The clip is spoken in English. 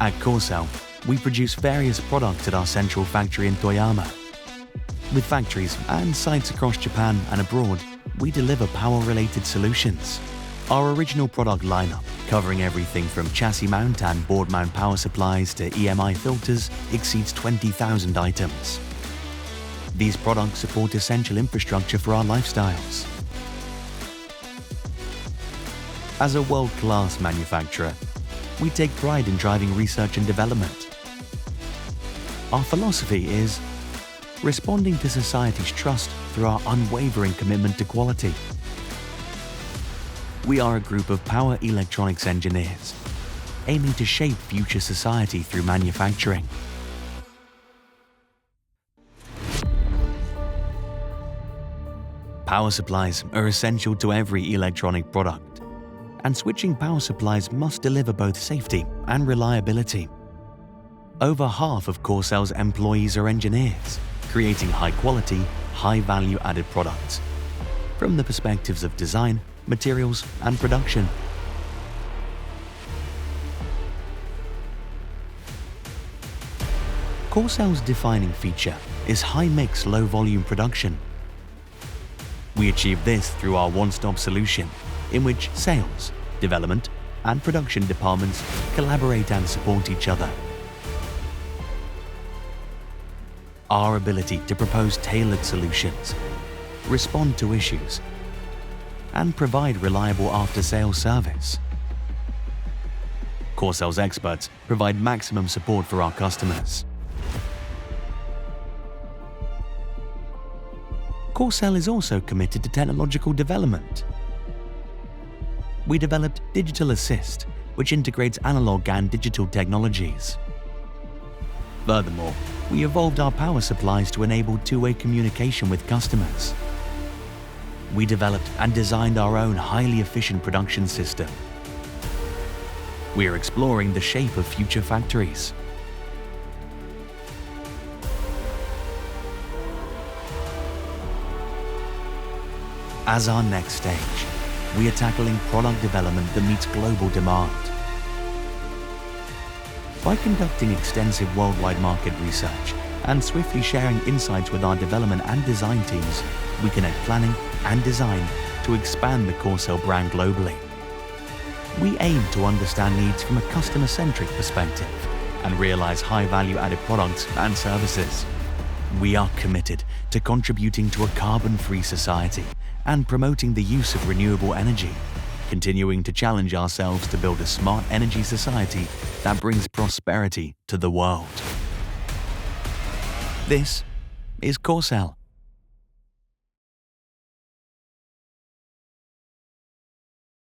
At Cosel, we produce various products at our central factory in Toyama. With factories and sites across Japan and abroad, we deliver power-related solutions. Our original product lineup, covering everything from chassis mount and board mount power supplies to EMI filters, exceeds 20,000 items. These products support essential infrastructure for our lifestyles. As a world-class manufacturer, we take pride in driving research and development. Our philosophy is responding to society's trust through our unwavering commitment to quality. We are a group of power electronics engineers, aiming to shape future society through manufacturing. Power supplies are essential to every electronic product, and switching power supplies must deliver both safety and reliability. Over half of Cosel's employees are engineers, creating high-quality, high-value added products from the perspectives of design, materials, and production. Cosel's defining feature is high-mix, low-volume production. We achieve this through our one-stop solution, in which sales, development, and production departments collaborate and support each other. Our ability to propose tailored solutions, respond to issues, and provide reliable after-sales service. Cosel's experts provide maximum support for our customers. Cosel is also committed to technological development. We developed Digital Assist, which integrates analog and digital technologies. Furthermore, we evolved our power supplies to enable two-way communication with customers. We developed and designed our own highly efficient production system. We are exploring the shape of future factories. As our next stage, we are tackling product development that meets global demand. By conducting extensive worldwide market research and swiftly sharing insights with our development and design teams, we connect planning and design to expand the Cosel brand globally. We aim to understand needs from a customer-centric perspective and realize high-value added products and services. We are committed to contributing to a carbon-free society and promoting the use of renewable energy, continuing to challenge ourselves to build a smart energy society that brings prosperity to the world. This is Cosel.